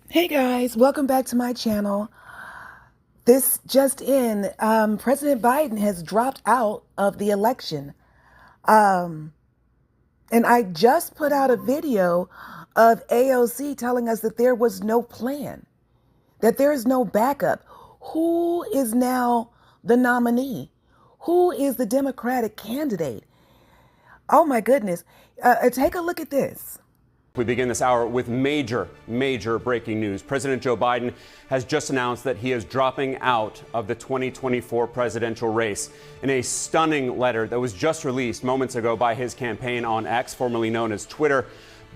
Hey guys, welcome back to my channel. This just in, President Biden has dropped out of the election. Um, and I just put out a video of AOC telling us that there was no plan, that there is no backup. Who is now the nominee? Who is the Democratic candidate? Oh my goodness. Take a look at this. We begin this hour with major breaking news. President Joe Biden has just announced that he is dropping out of the 2024 presidential race. In a stunning letter that was just released moments ago by his campaign on X, formerly known as Twitter,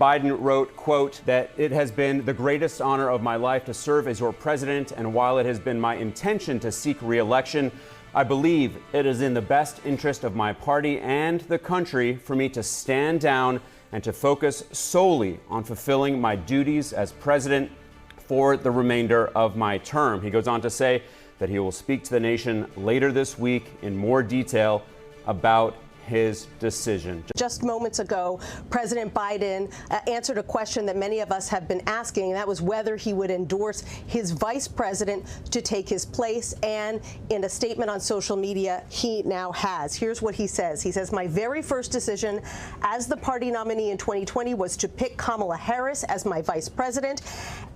Biden wrote, quote, that it has been the greatest honor of my life to serve as your president, and while it has been my intention to seek re-election, I believe it is in the best interest of my party and the country for me to stand down and to focus solely on fulfilling my duties as president for the remainder of my term. He goes on to say that he will speak to the nation later this week in more detail about his decision. Just moments ago, President Biden answered a question that many of us have been asking, and that was whether he would endorse his vice president to take his place. And in a statement on social media, he now has. Here's what he says. He says, my very first decision as the party nominee in 2020 was to pick Kamala Harris as my vice president,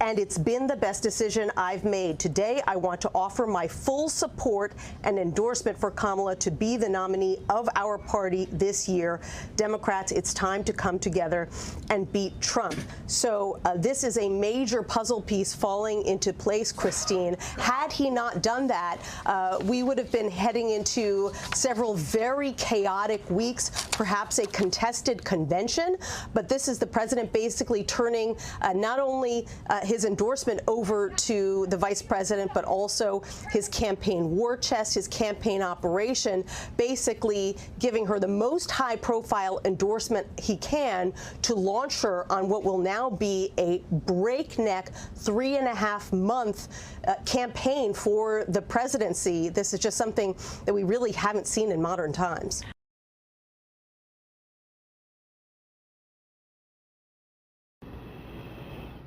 and it's been the best decision I've made. Today, I want to offer my full support and endorsement for Kamala to be the nominee of our party this year. Democrats, it's time to come together and beat Trump. So this is a major puzzle piece falling into place, Christine. Had he not done that, we would have been heading into several very chaotic weeks, perhaps a contested convention. But this is the president basically turning not only his endorsement over to the vice president, but also his campaign war chest, his campaign operation, basically giving her the most high-profile endorsement he can to launch her on what will now be a breakneck 3.5-month campaign for the presidency. This is just something that we really haven't seen in modern times.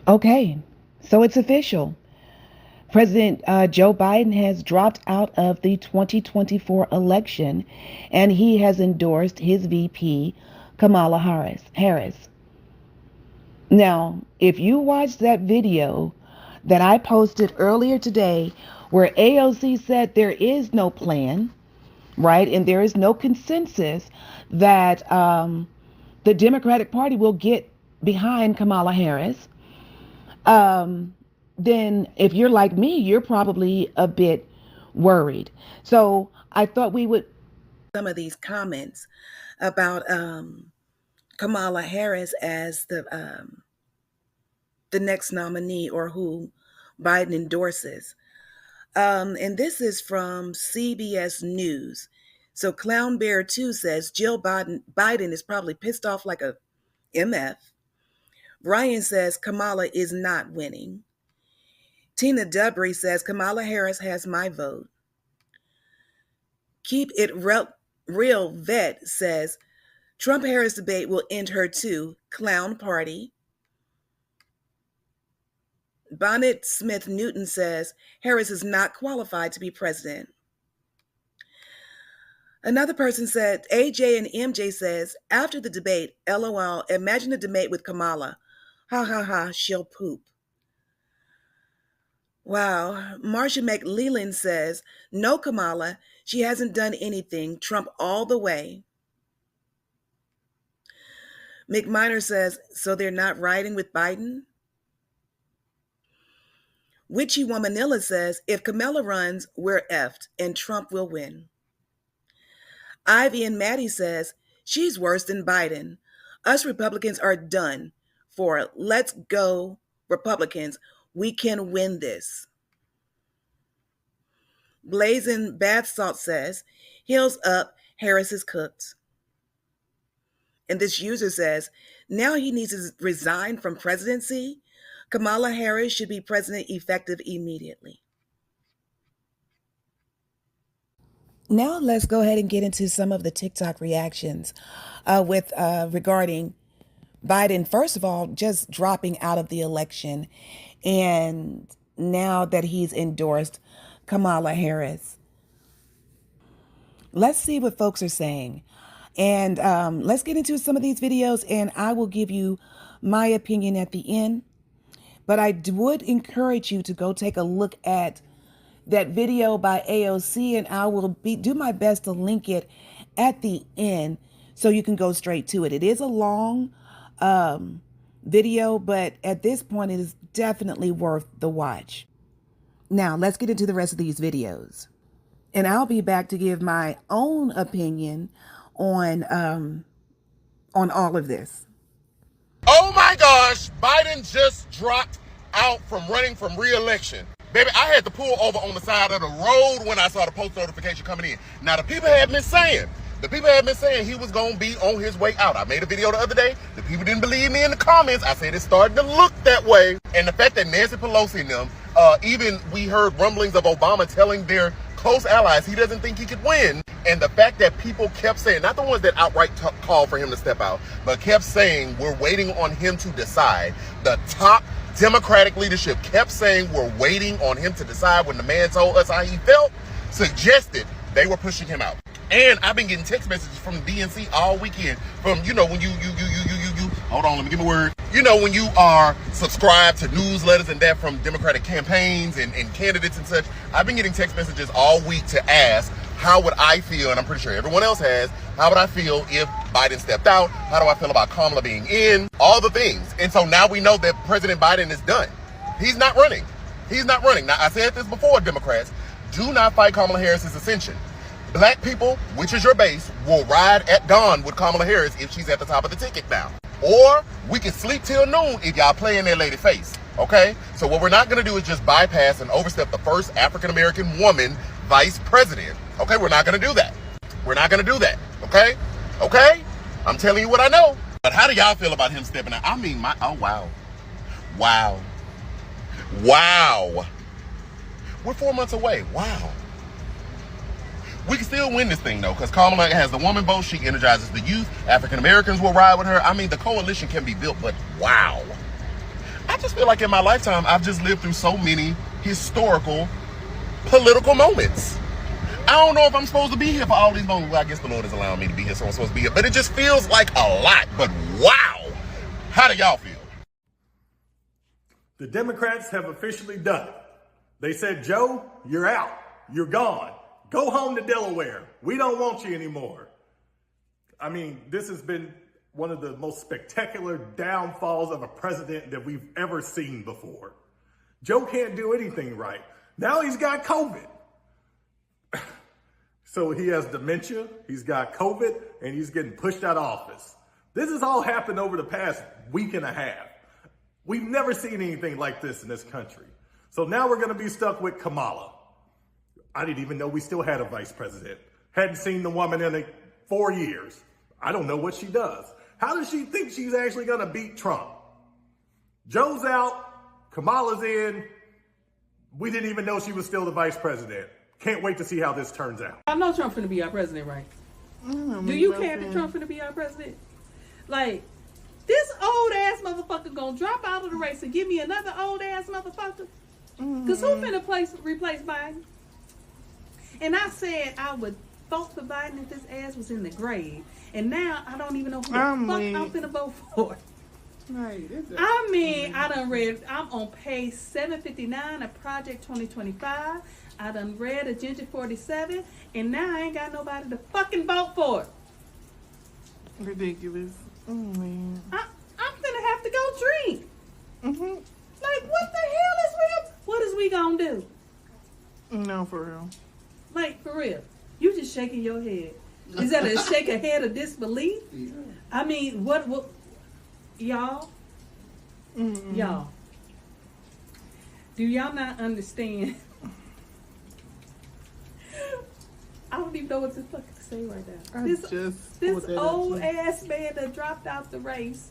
Okay, so it's official. President Joe Biden has dropped out of the 2024 election, and he has endorsed his VP, Kamala Harris. Now, if you watched that video that I posted earlier today, where AOC said there is no plan, right, and there is no consensus that the Democratic Party will get behind Kamala Harris, then if you're like me, you're probably a bit worried. So I thought we would some of these comments about Kamala Harris as the next nominee, or who Biden endorses. And this is from CBS News. So Clown Bear 2 says Jill Biden is probably pissed off like a MF. Ryan says Kamala is not winning. Tina Dubry says Kamala Harris has my vote. Keep It Real Vet says Trump-Harris debate will end her too. Clown party. Bonnet Smith Newton says Harris is not qualified to be president. Another person said, AJ and MJ says, after the debate, LOL, imagine a debate with Kamala. Ha ha ha, she'll poop. Wow. Marcia McLeland says, no, Kamala, she hasn't done anything. Trump all the way. McMiner says, so they're not riding with Biden? Witchy Womanilla says, if Kamala runs, we're effed and Trump will win. Ivy and Maddie says, she's worse than Biden. Us Republicans are done for. Let's go, Republicans. We can win this. Blazing Bath Salt says, heels up, Harris is cooked. And this user says, now he needs to resign from presidency. Kamala Harris should be president effective immediately. Now let's go ahead and get into some of the TikTok reactions regarding Biden, first of all, just dropping out of the election, And now that he's endorsed Kamala Harris, let's see what folks are saying. And let's get into some of these videos, and I will give you my opinion at the end. But I would encourage you to go take a look at that video by AOC, and I will do my best to link it at the end so you can go straight to it. It is a long video, but at this point, it is definitely worth the watch. Now, let's get into the rest of these videos. And I'll be back to give my own opinion on all of this. Oh my gosh, Biden just dropped out from running from re-election. Baby, I had to pull over on the side of the road when I saw the post notification coming in. Now, the people had been saying he was going to be on his way out. I made a video the other day. The people didn't believe me in the comments. I said it's starting to look that way. And the fact that Nancy Pelosi and them, even we heard rumblings of Obama telling their close allies he doesn't think he could win. And the fact that people kept saying, not the ones that outright called for him to step out, but kept saying we're waiting on him to decide. The top Democratic leadership kept saying we're waiting on him to decide when the man told us how he felt, suggested they were pushing him out. And I've been getting text messages from the DNC all weekend from, you know, when you hold on, let me give a word. You know, when you are subscribed to newsletters and that from Democratic campaigns and candidates and such, I've been getting text messages all week to ask, how would I feel, and I'm pretty sure everyone else has, how would I feel if Biden stepped out? How do I feel about Kamala being in? All the things. And so now we know that President Biden is done. He's not running. He's not running. Now, I said this before, Democrats, do not fight Kamala Harris's ascension. Black people, which is your base, will ride at dawn with Kamala Harris if she's at the top of the ticket now. Or we can sleep till noon if y'all play in that lady face, okay? So what we're not gonna do is just bypass and overstep the first African-American woman vice president, okay? We're not gonna do that. We're not gonna do that, okay? Okay? I'm telling you what I know. But how do y'all feel about him stepping out? I mean, oh, wow. Wow. Wow. We're 4 months away. Wow. We can still win this thing, though, because Kamala has the woman vote. She energizes the youth. African Americans will ride with her. I mean, the coalition can be built, but wow. I just feel like in my lifetime, I've just lived through so many historical political moments. I don't know if I'm supposed to be here for all these moments. Well, I guess the Lord is allowing me to be here, so I'm supposed to be here. But it just feels like a lot. But wow. How do y'all feel? The Democrats have officially done it. They said, Joe, you're out. You're gone. Go home to Delaware. We don't want you anymore. I mean, this has been one of the most spectacular downfalls of a president that we've ever seen before. Joe can't do anything right. Now he's got COVID. So he has dementia, he's got COVID, and he's getting pushed out of office. This has all happened over the past week and a half. We've never seen anything like this in this country. So now we're going to be stuck with Kamala. I didn't even know we still had a vice president. Hadn't seen the woman in 4 years. I don't know what she does. How does she think she's actually going to beat Trump? Joe's out. Kamala's in. We didn't even know she was still the vice president. Can't wait to see how this turns out. I know Trump's gonna be our president, right? Do you care if Trump's gonna be our president? Like, this old ass motherfucker gonna drop out of the race and give me another old ass motherfucker? Cause who finna replace Biden? And I said I would vote for Biden if his ass was in the grave. And now I don't even know who the fuck I'm finna vote for. Right. I mean, I done read, I'm on page 759 of Project 2025. I done read Agenda 47, and now I ain't got nobody to fucking vote for. Ridiculous. Oh, man. I'm gonna have to go drink. Like, what the hell what is we gonna do? No, for real. Like, for real. You just shaking your head. Is that a shake a head of disbelief? Yeah. I mean, what y'all? Y'all. Do y'all not understand? I don't even know what to fucking say right now. This old ass man that dropped out the race.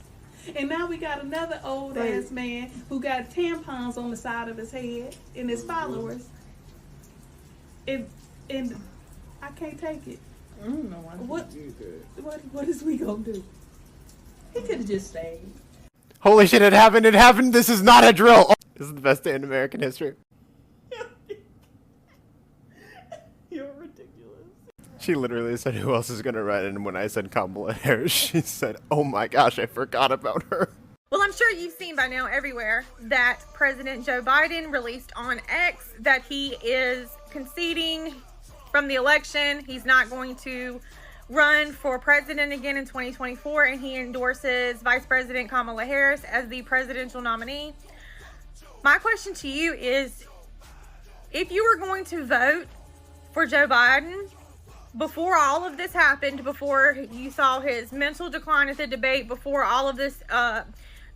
And now we got another old ass man who got tampons on the side of his head and his followers. And I can't take it. I don't know why what is we gonna do? He could have just stayed. Holy shit, it happened, this is not a drill. This is the best day in American history. You're ridiculous. She literally said, who else is going to run? And when I said Kamala Harris, she said, oh my gosh, I forgot about her. Well, I'm sure you've seen by now everywhere that President Joe Biden released on X that he is conceding from the election. He's not going to run for president again in 2024, and he endorses Vice President Kamala Harris as the presidential nominee. My question to you is, if you were going to vote for Joe Biden before all of this happened, before you saw his mental decline at the debate, before all of this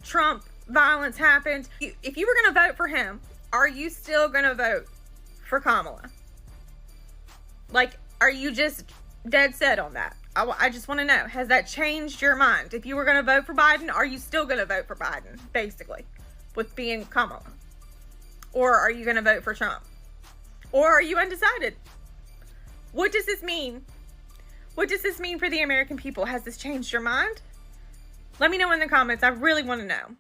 Trump violence happened, if you were going to vote for him, are you still going to vote for Kamala? Like, are you just dead set on that? I just want to know, has that changed your mind? If you were going to vote for Biden, are you still going to vote for Biden, basically, with being Kamala? Or are you going to vote for Trump? Or are you undecided? What does this mean? What does this mean for the American people? Has this changed your mind? Let me know in the comments. I really want to know.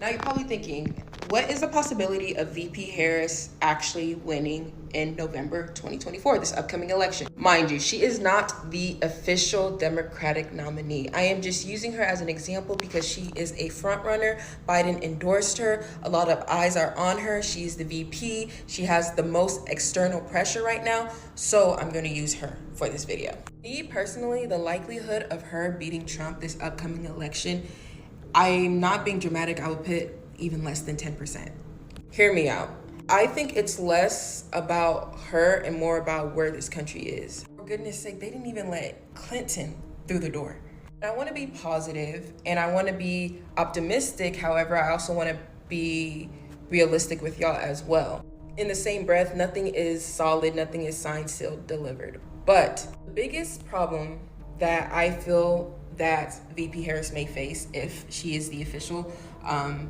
Now you're probably thinking, what is the possibility of VP Harris actually winning in November 2024, this upcoming election? Mind you, she is not the official Democratic nominee. I am just using her as an example because she is a front runner. Biden endorsed her. A lot of eyes are on her. She's the VP. She has the most external pressure right now. So I'm going to use her for this video. Me personally, the likelihood of her beating Trump this upcoming election, I'm not being dramatic, I would put even less than 10%. Hear me out. I think it's less about her and more about where this country is. For goodness sake, they didn't even let Clinton through the door. And I want to be positive and I want to be optimistic. However, I also want to be realistic with y'all as well. In the same breath, nothing is solid, nothing is signed, sealed, delivered. But the biggest problem that I feel that VP Harris may face if she is the official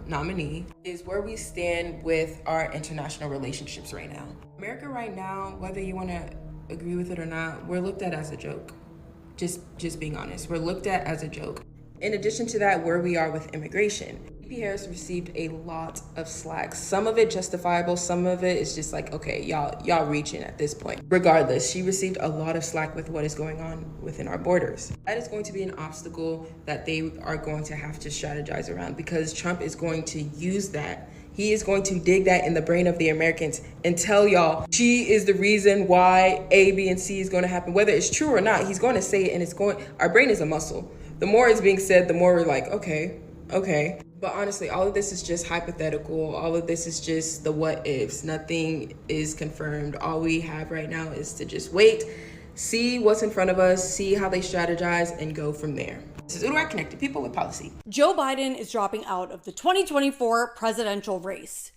nominee is where we stand with our international relationships right now. America right now, whether you want to agree with it or not, we're looked at as a joke. Just being honest, we're looked at as a joke. In addition to that, where we are with immigration, VP Harris received a lot of slack. Some of it justifiable, some of it is just like, okay, y'all reaching at this point. Regardless, she received a lot of slack with what is going on within our borders. That is going to be an obstacle that they are going to have to strategize around because Trump is going to use that. He is going to dig that in the brain of the Americans and tell y'all she is the reason why A, B, and C is going to happen. Whether it's true or not, he's going to say it and our brain is a muscle. The more it's being said, the more we're like, okay. But honestly, all of this is just hypothetical. All of this is just the what ifs. Nothing is confirmed. All we have right now is to just wait, see what's in front of us, see how they strategize, and go from there. This is Udo, connecting people with policy. Joe Biden is dropping out of the 2024 presidential race.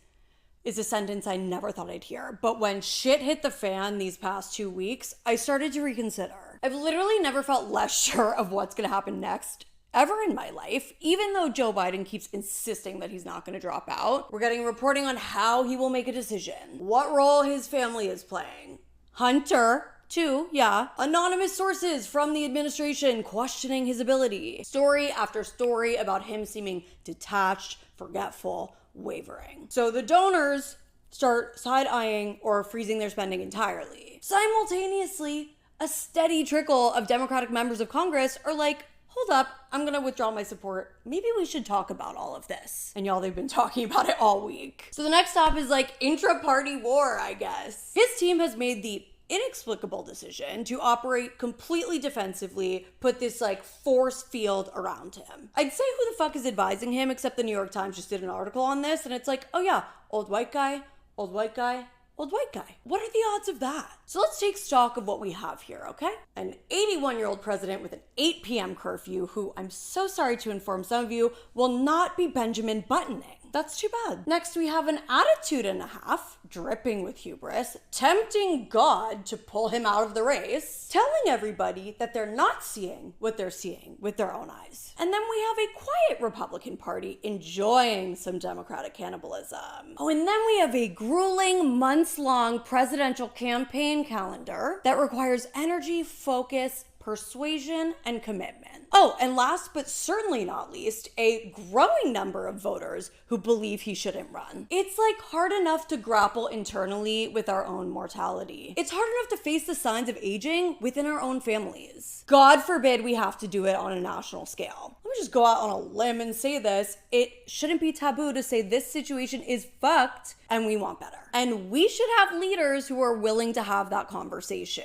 Is a sentence I never thought I'd hear. But when shit hit the fan these past 2 weeks, I started to reconsider. I've literally never felt less sure of what's gonna happen next ever in my life, even though Joe Biden keeps insisting that he's not going to drop out. We're getting reporting on how he will make a decision, what role his family is playing. Hunter, too, yeah. Anonymous sources from the administration questioning his ability. Story after story about him seeming detached, forgetful, wavering. So the donors start side-eyeing or freezing their spending entirely. Simultaneously, a steady trickle of Democratic members of Congress are like, hold up, I'm gonna withdraw my support. Maybe we should talk about all of this. And y'all, they've been talking about it all week. So the next stop is like intra-party war, I guess. His team has made the inexplicable decision to operate completely defensively, put this like force field around him. I'd say who the fuck is advising him, except the New York Times just did an article on this, and it's like, oh yeah, old white guy, old white guy, old white guy. What are the odds of that? So let's take stock of what we have here, okay? An 81-year-old president with an 8 p.m. curfew who, I'm so sorry to inform some of you, will not be Benjamin Buttoning. That's too bad. Next, we have an attitude and a half, dripping with hubris, tempting God to pull him out of the race, telling everybody that they're not seeing what they're seeing with their own eyes. And then we have a quiet Republican Party enjoying some Democratic cannibalism. Oh, and then we have a grueling months-long presidential campaign calendar that requires energy, focus, persuasion, and commitment. Oh, and last but certainly not least, a growing number of voters who believe he shouldn't run. It's like hard enough to grapple internally with our own mortality. It's hard enough to face the signs of aging within our own families. God forbid we have to do it on a national scale. Let me just go out on a limb and say this. It shouldn't be taboo to say this situation is fucked and we want better. And we should have leaders who are willing to have that conversation.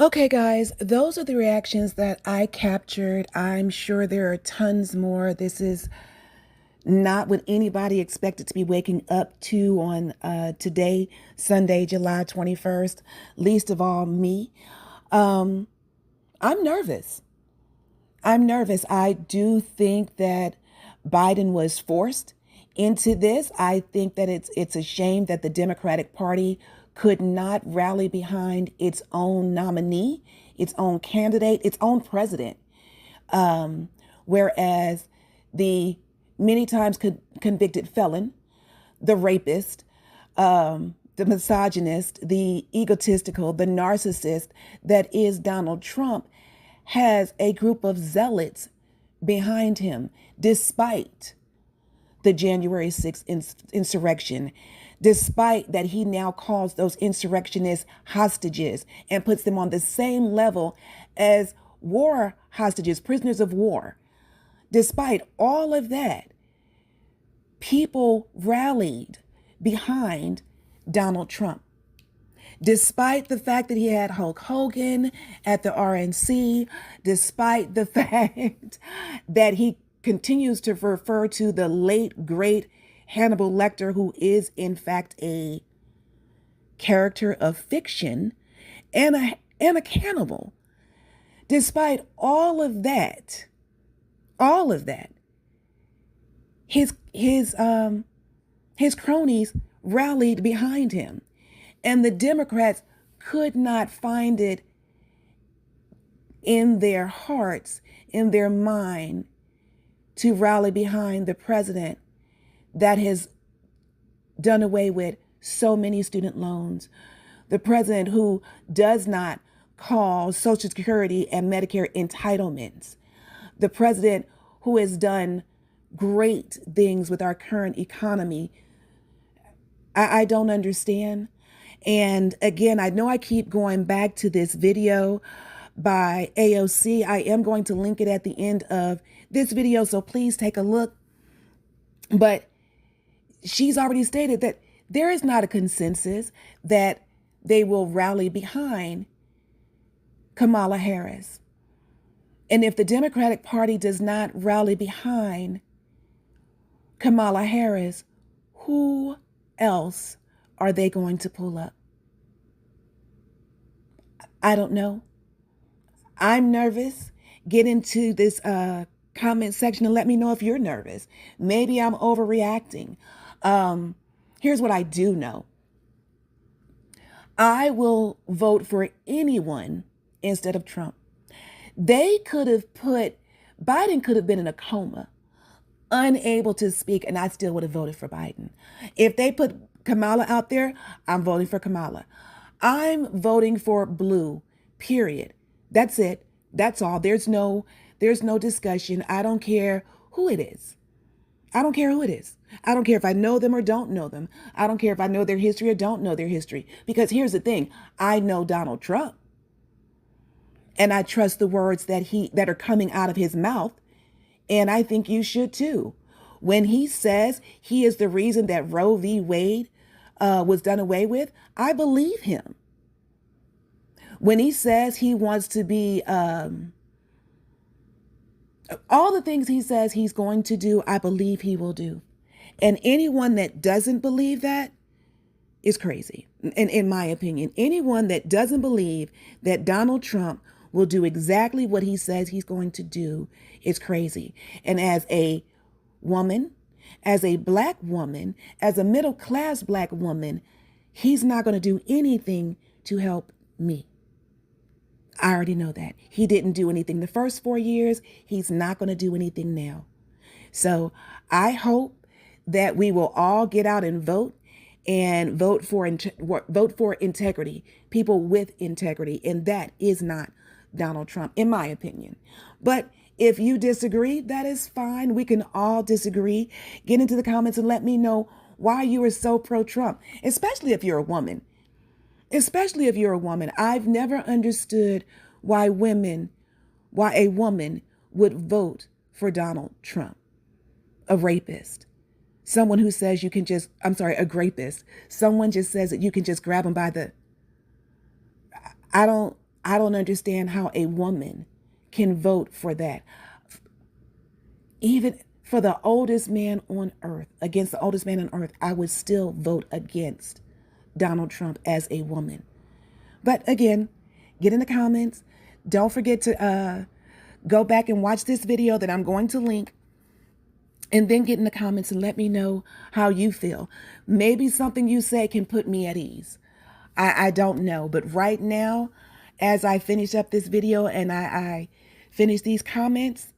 Okay, guys, those are the reactions that I captured. I'm sure there are tons more. This is not what anybody expected to be waking up to on today, Sunday, July 21st, least of all me. I'm nervous. I do think that Biden was forced into this. I think that it's a shame that the Democratic Party could not rally behind its own nominee, its own candidate, its own president. Whereas the many times convicted felon, the rapist, the misogynist, the egotistical, the narcissist that is Donald Trump has a group of zealots behind him, despite the January 6th insurrection, despite that he now calls those insurrectionists hostages and puts them on the same level as war hostages, prisoners of war. Despite all of that, people rallied behind Donald Trump. Despite the fact that he had Hulk Hogan at the RNC, despite the fact that he continues to refer to the late, great Hannibal Lecter, who is in fact a character of fiction and a cannibal. Despite all of that, his cronies rallied behind him, and the Democrats could not find it in their hearts, in their mind, to rally behind the president that has done away with so many student loans, the president who does not call Social Security and Medicare entitlements, the president who has done great things with our current economy. I don't understand. And again, I know I keep going back to this video by AOC. I am going to link it at the end of this video, so please take a look. But she's already stated that there is not a consensus that they will rally behind Kamala Harris. And if the Democratic Party does not rally behind Kamala Harris, who else are they going to pull up? I don't know. I'm nervous. Get into this comment section and let me know if you're nervous. Maybe I'm overreacting. Here's what I do know. I will vote for anyone instead of Trump. Biden could have been in a coma, unable to speak, and I still would have voted for Biden. If they put Kamala out there, I'm voting for Kamala. I'm voting for blue, period. That's it. That's all. There's no discussion. I don't care who it is. I don't care who it is. I don't care if I know them or don't know them. I don't care if I know their history or don't know their history. Because here's the thing. I know Donald Trump. And I trust the words that are coming out of his mouth. And I think you should too. When he says he is the reason that Roe v. Wade was done away with, I believe him. When he says he wants to be, all the things he says he's going to do, I believe he will do. And anyone that doesn't believe that is crazy. And in my opinion, anyone that doesn't believe that Donald Trump will do exactly what he says he's going to do is crazy. And as a woman, as a black woman, as a middle-class black woman, he's not going to do anything to help me. I already know that. He didn't do anything the first 4 years. He's not going to do anything now. So I hope that we will all get out and vote for integrity, people with integrity. And that is not Donald Trump, in my opinion. But if you disagree, that is fine. We can all disagree. Get into the comments and let me know why you are so pro-Trump, especially if you're a woman. Especially if you're a woman. I've never understood why a woman would vote for Donald Trump. A rapist. Someone who says you can just, a grapist. Someone just says that you can just grab them by the, I don't understand how a woman can vote for that. Even for the oldest man on earth, against the oldest man on earth, I would still vote against Donald Trump as a woman. But again, get in the comments. Don't forget to go back and watch this video that I'm going to link. And then get in the comments and let me know how you feel. Maybe something you say can put me at ease. I don't know. But right now, as I finish up this video and I finish these comments,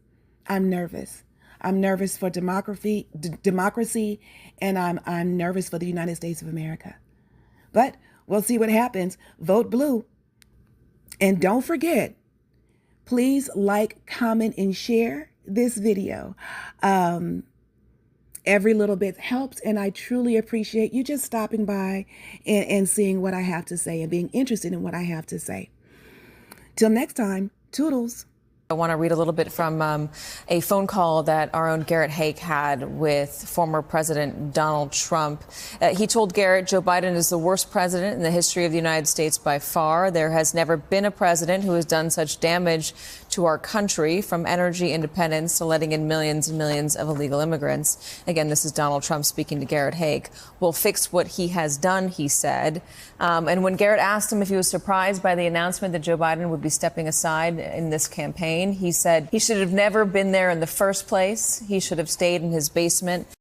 I'm nervous. I'm nervous for democracy, and I'm nervous for the United States of America. But we'll see what happens. Vote blue. And don't forget, please like, comment, and share this video. Every little bit helps, and I truly appreciate you just stopping by and seeing what I have to say and being interested in what I have to say. Till next time, toodles. I want to read a little bit from a phone call that our own Garrett Haake had with former President Donald Trump. He told Garrett Joe Biden is the worst president in the history of the United States by far. There has never been a president who has done such damage to our country, from energy independence to letting in millions and millions of illegal immigrants. Again, this is Donald Trump speaking to Garrett Haake. We'll fix what he has done, he said. And when Garrett asked him if he was surprised by the announcement that Joe Biden would be stepping aside in this campaign, he said he should have never been there in the first place. He should have stayed in his basement.